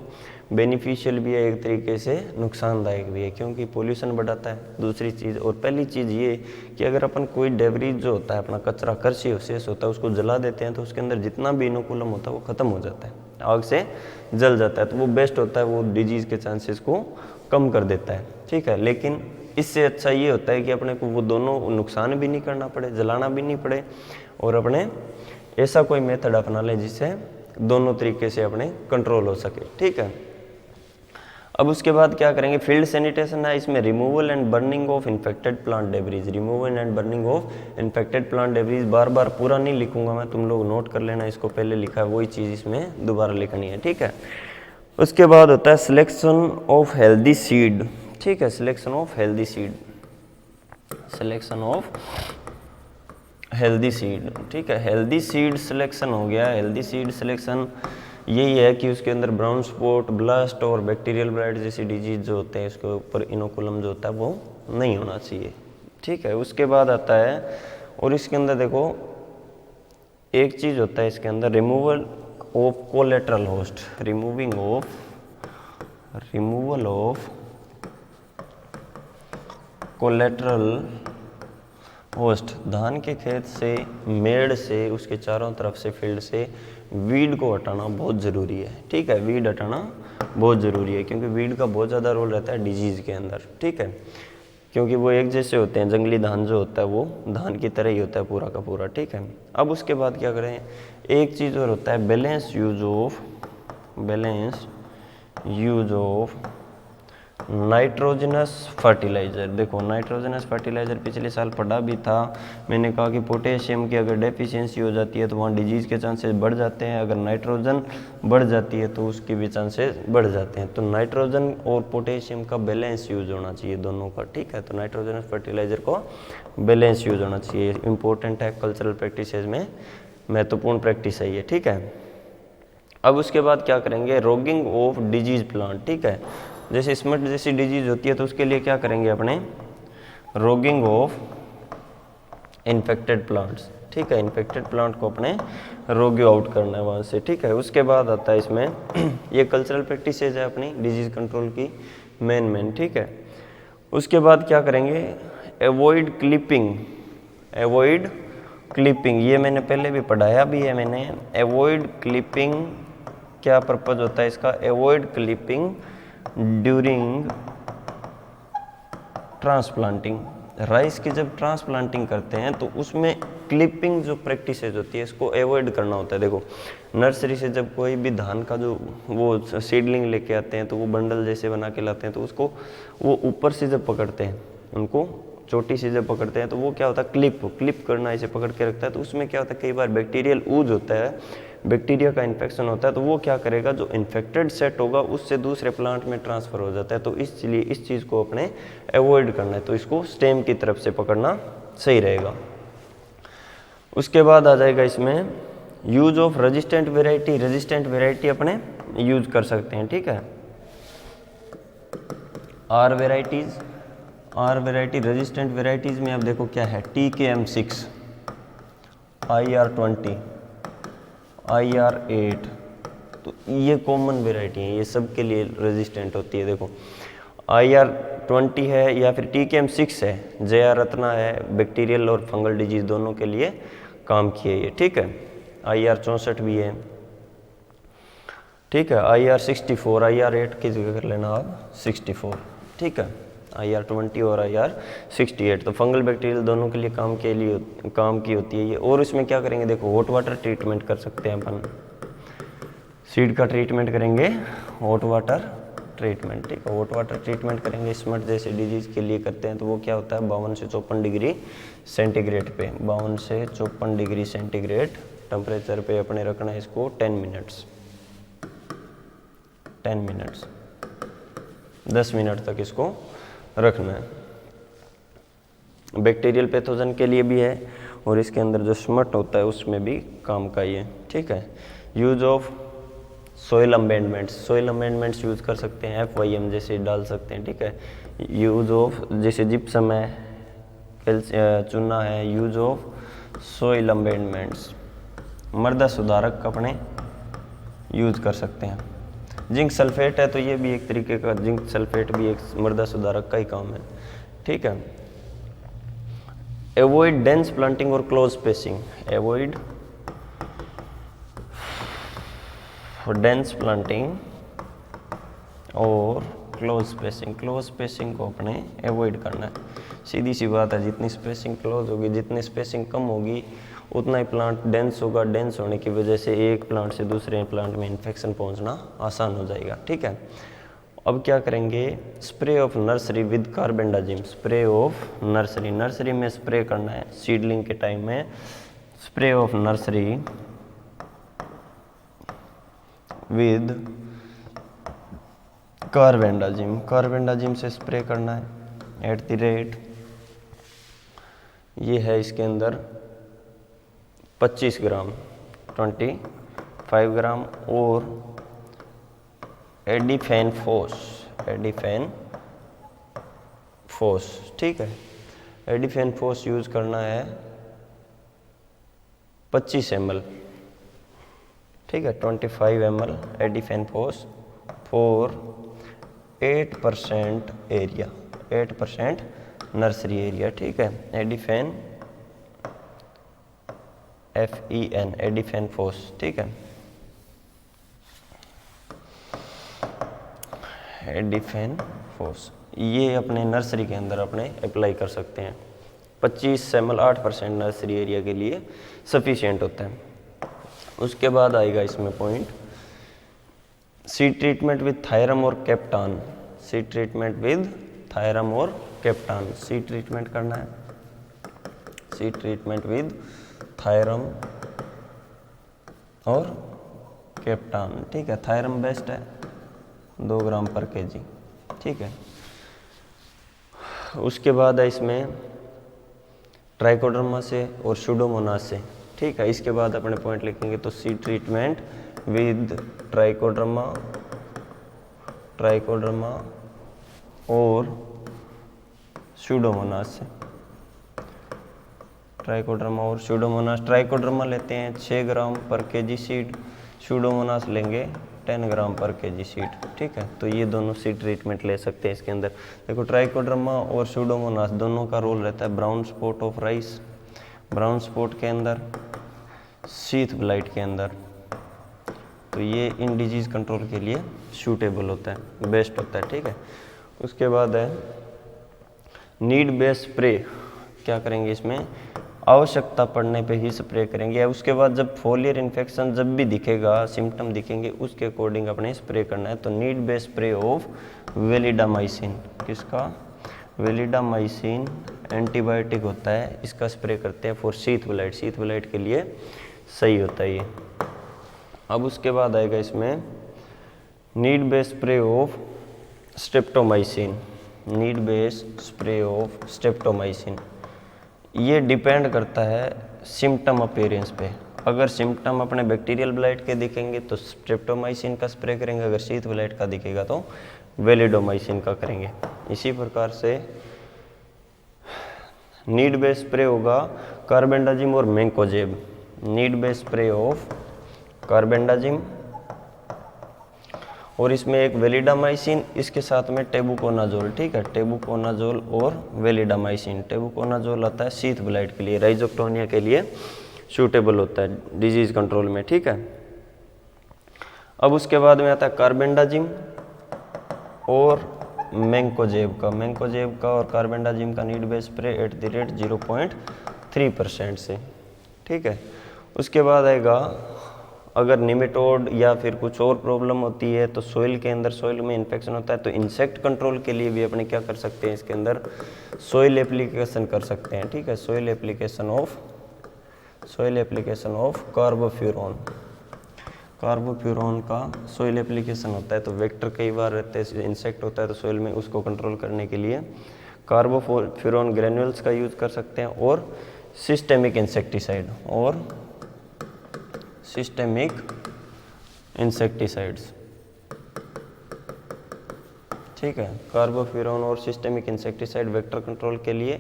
बेनिफिशियल भी है, एक तरीके से नुकसानदायक भी है, क्योंकि पोल्यूशन बढ़ाता है। दूसरी चीज़ और पहली चीज़ ये कि अगर अपन कोई डेब्रीज जो होता है अपना कचरा, कृषि अवशेष होता है, उसको जला देते हैं तो उसके अंदर जितना भी इनोकुलम होता है वो ख़त्म हो जाता है, आग से जल जाता है। तो वो बेस्ट होता है, वो डिजीज़ के चांसेस को कम कर देता है। ठीक है, लेकिन इससे अच्छा ये होता है कि अपने को वो दोनों नुकसान भी नहीं करना पड़े, जलाना भी नहीं पड़े, और अपने ऐसा कोई मेथड अपना लें जिससे दोनों तरीके से अपने कंट्रोल हो सके। ठीक है, अब उसके बाद क्या करेंगे, फील्ड सैनिटेशन है, इसमें removal and burning of infected plant debris, removal and burning of infected plant debris. बार बार पूरा नहीं लिखूंगा मैं, तुम लोग नोट कर लेना, इसको पहले लिखा है वही चीज़ इसमें दोबारा लिखनी है। ठीक है, उसके बाद होता है सिलेक्शन ऑफ हेल्दी सीड। ठीक है, selection of healthy seed, selection of healthy seed. ठीक है, हेल्दी सीड सिलेक्शन हो गया। हेल्दी सीड सिलेक्शन यही है कि उसके अंदर ब्राउन स्पॉट, ब्लास्ट और बैक्टीरियल ब्लाइट जैसी डिजीज जो होते हैं, उसके ऊपर इनोकुलम जो होता है वो नहीं होना चाहिए। ठीक है, उसके बाद आता है, और इसके अंदर देखो एक चीज़ होता है इसके अंदर, removal of collateral host, removal of collateral host, धान के खेत से, मेड़ से, उसके चारों तरफ से, फील्ड से वीड को हटाना बहुत ज़रूरी है। ठीक है, वीड हटाना बहुत ज़रूरी है क्योंकि वीड का बहुत ज़्यादा रोल रहता है डिजीज़ के अंदर। ठीक है, क्योंकि वो एक जैसे होते हैं, जंगली धान जो होता है वो धान की तरह ही होता है पूरा का पूरा। ठीक है, अब उसके बाद क्या करें, एक चीज़ और होता है balance use of nitrogenous fertiliser. देखो नाइट्रोजनस फर्टिलाइज़र पिछले साल पढ़ा भी था, मैंने कहा कि पोटेशियम की अगर डेफिशिएंसी हो जाती है तो वहाँ डिजीज़ के चांसेस बढ़ जाते हैं, अगर नाइट्रोजन बढ़ जाती है तो उसके भी चांसेस बढ़ जाते हैं। तो नाइट्रोजन और पोटेशियम का बैलेंस यूज होना चाहिए दोनों का। ठीक है, तो नाइट्रोजनस फर्टिलाइज़र को बैलेंस यूज होना चाहिए, इंपॉर्टेंट है कल्चरल प्रैक्टिसेस में, महत्वपूर्ण प्रैक्टिस है ये। ठीक है, अब उसके बाद क्या करेंगे, रोगिंग ऑफ डिजीज प्लांट। ठीक है, जैसे स्मट जैसी डिजीज होती है तो उसके लिए क्या करेंगे अपने, रोगिंग ऑफ इन्फेक्टेड प्लांट्स। ठीक है, इन्फेक्टेड प्लांट को अपने रोगी आउट करना है वहाँ से। ठीक है, उसके बाद आता है इसमें ये कल्चरल प्रैक्टिसेज है अपनी डिजीज कंट्रोल की मेन। ठीक है, उसके बाद क्या करेंगे, अवॉइड क्लिपिंग, ये मैंने पहले भी पढ़ाया भी है मैंने। अवॉइड क्लिपिंग क्या पर्पज होता है इसका, avoid clipping during transplanting. Rice की जब ट्रांसप्लांटिंग करते हैं तो उसमें क्लिपिंग जो प्रैक्टिसेज होती है इसको अवॉइड करना होता है। देखो नर्सरी से जब कोई भी धान का जो वो सीडलिंग लेके आते हैं तो वो बंडल जैसे बना के लाते हैं, तो उसको वो ऊपर से जब पकड़ते हैं, उनको चोटी से जब पकड़ते हैं तो वो क्या होता है, क्लिप करना, इसे पकड़ के रखता है। तो उसमें क्या होता है, कई बार बैक्टीरियल ऊज होता है, बैक्टीरिया का इन्फेक्शन होता है, तो वो क्या करेगा, जो इन्फेक्टेड सेट होगा उससे दूसरे प्लांट में ट्रांसफ़र हो जाता है। तो इसलिए इस चीज़ को अपने अवॉइड करना है, तो इसको स्टेम की तरफ से पकड़ना सही रहेगा। उसके बाद आ जाएगा इसमें यूज ऑफ रेजिस्टेंट वेराइटी अपने यूज कर सकते हैं। ठीक है, आर वेराइटी रेजिस्टेंट वेराइटीज़ में अब देखो क्या है, TKM6, IR20, IR8, तो ये कॉमन वेराइटी है, ये सब के लिए रेजिस्टेंट होती है। देखो IR20 है या फिर TKM6 है, JR रत्ना है, बैक्टीरियल और फंगल डिजीज दोनों के लिए काम किए ये। ठीक है, IR64 भी है। ठीक है, IR64, IR8 की जगह कर लेना आप 64। ठीक है, IR20 और IR68, तो फंगल बैक्टीरियल दोनों के लिए काम की होती है ये। और इसमें क्या करेंगे, देखो हॉट वाटर ट्रीटमेंट कर सकते हैं अपन, सीड का ट्रीटमेंट करेंगे, हॉट वाटर ट्रीटमेंट। ठीक है, हॉट वाटर ट्रीटमेंट करेंगे, स्मट जैसे डिजीज़ के लिए करते हैं, तो वो क्या होता है 52 से 54 डिग्री सेंटीग्रेड पे, 52 से 54 डिग्री सेंटीग्रेड टेम्परेचर पे अपने रखना है इसको 10 मिनट्स, 10 मिनट तक इसको रखना है। बैक्टीरियल पैथोजन के लिए भी है और इसके अंदर जो स्मट होता है उसमें भी काम का ये। ठीक है, use of soil amendments use कर सकते हैं, FYM जैसे डाल सकते हैं। ठीक है, यूज ऑफ जैसे जिप्सम है, चूना है, यूज ऑफ सोइल अमेंडमेंट्स, मृदा सुधारक अपने यूज कर सकते हैं। जिंक सल्फेट है तो ये भी एक तरीके का, जिंक सल्फेट भी एक मृदा सुधारक का ही काम है। ठीक है, अवॉइड डेंस प्लांटिंग और close spacing, avoid dense planting और क्लोज स्पेसिंग को अपने अवॉइड करना है। सीधी सी बात है, जितनी स्पेसिंग क्लोज होगी, जितनी स्पेसिंग कम होगी, उतना ही प्लांट डेंस होगा। डेंस होने की वजह से एक प्लांट से दूसरे प्लांट में इन्फेक्शन पहुंचना आसान हो जाएगा। ठीक है, अब क्या करेंगे, spray of nursery with carbendazim, nursery में स्प्रे करना है, सीडलिंग के टाइम में spray of nursery with carbendazim से स्प्रे करना है एट द रेट, ये है इसके अंदर 25 ग्राम, 25 ग्राम, और एडिफेन फोस। ठीक है, एडिफेन फोस यूज करना है 25 ml। ठीक है, 25 ml edifenphos for 8% area, 8% nursery area. ठीक है, एडिफेन FEN, एडिफेन फोस, ठीक है, एडिफेन फोस। ये अपने नर्सरी के अंदर अपने अप्लाई कर सकते हैं। 25 से 8% नर्सरी एरिया के लिए सफिशिएंट होता है। उसके बाद आएगा इसमें point seed treatment with thiram और captan. Seed treatment with thiram और कैप्टान, सीड ट्रीटमेंट करना है, सीड ट्रीटमेंट विद थायरम और कैप्टान, ठीक है। थायरम बेस्ट है, 2 ग्राम पर केजी, ठीक है। उसके बाद है इसमें ट्राइकोडर्मा से और सुडोमोनास से, ठीक है। इसके बाद अपने पॉइंट लिखेंगे तो seed treatment with trichoderma, trichoderma और सुडोमोनास से, ट्राइकोडर्मा और सुडोमोनास। ट्राइकोडर्मा लेते हैं 6 ग्राम पर केजी सीड, सुडोमोनास लेंगे 10 ग्राम पर केजी सीड, ठीक है। तो ये दोनों सीड ट्रीटमेंट ले सकते हैं इसके अंदर। देखो ट्राइकोडर्मा और सुडोमोनास दोनों का रोल रहता है brown spot of rice, brown spot के अंदर, शीथ ब्लाइट के अंदर। तो ये इन डिजीज़ कंट्रोल के लिए सूटेबल होता है, बेस्ट होता है, ठीक है। उसके बाद है नीड बेस्ड स्प्रे। क्या करेंगे इसमें, आवश्यकता पड़ने पे ही स्प्रे करेंगे। उसके बाद जब फोलियर इन्फेक्शन जब भी दिखेगा, सिम्टम दिखेंगे, उसके अकॉर्डिंग अपने स्प्रे करना है। तो need based spray of validamycin, किसका, वेलिडामाइसिन एंटीबायोटिक होता है, इसका स्प्रे करते हैं for sheath blight, sheath blight के लिए सही होता है ये। अब उसके बाद आएगा इसमें need based spray of streptomycin, need based spray of streptomycin. ये डिपेंड करता है सिम्टम अपीयरेंस पे। अगर सिम्टम अपने बैक्टीरियल ब्लाइट के दिखेंगे तो स्ट्रेप्टोमाइसिन का स्प्रे करेंगे, अगर शीथ ब्लाइट का दिखेगा तो वेलिडोमाइसिन का करेंगे। इसी प्रकार से नीड बेस्ड स्प्रे होगा कार्बेंडाजिम और mancozeb, need based spray of carbendazim और इसमें एक वेलिडामाइसिन, इसके साथ में टेबुकोनाजोल, ठीक है, टेबुकोनाजोल और वेलिडामाइसिन। टेबुकोनाजोल आता है शीथ ब्लाइट के लिए, राइजोक्टोनिया के लिए सूटेबल होता है डिजीज कंट्रोल में, ठीक है। अब उसके बाद में आता है कार्बेंडाजिम और मैंकोजेब का, मैंकोजेब का और कार्बेंडाजिम का नीड बेस्ड स्प्रे @ 0.3% से, ठीक है। उसके बाद आएगा अगर निमेटोड या फिर कुछ और प्रॉब्लम होती है तो सोइल के अंदर, सोइल में इन्फेक्शन होता है तो इंसेक्ट कंट्रोल के लिए भी अपने क्या कर सकते हैं, इसके अंदर सोइल एप्लीकेशन कर सकते हैं, ठीक है। Soil application of carbofuran, carbofuran का सोइल एप्लीकेशन होता है। तो वेक्टर कई बार रहते हैं, इंसेक्ट होता है तो सोइल में उसको कंट्रोल करने के लिए कार्बोफ्यूरॉन ग्रेन्यूल्स का यूज कर सकते हैं और सिस्टेमिक इंसेक्टिसाइड और सिस्टेमिक इंसेक्टिसाइड्स, ठीक है। कार्बोफ्यूरॉन और सिस्टेमिक इंसेक्टिसाइड वेक्टर कंट्रोल के लिए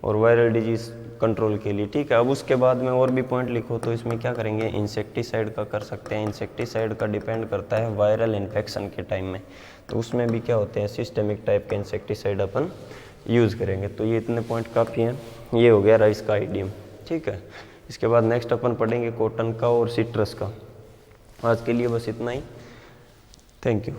और वायरल डिजीज कंट्रोल के लिए, ठीक है। अब उसके बाद में और भी पॉइंट लिखो तो इसमें क्या करेंगे, इंसेक्टिसाइड का कर सकते हैं। इंसेक्टिसाइड का डिपेंड करता है वायरल इन्फेक्शन के टाइम में, तो उसमें भी क्या होते हैं, सिस्टेमिक टाइप के इंसेक्टिसाइड अपन यूज़ करेंगे। तो ये इतने पॉइंट काफ़ी हैं। ये हो गया राइस का आइडियम, ठीक है। इसके बाद नेक्स्ट अपन पढ़ेंगे कॉटन का और सिट्रस का। आज के लिए बस इतना ही, थैंक यू।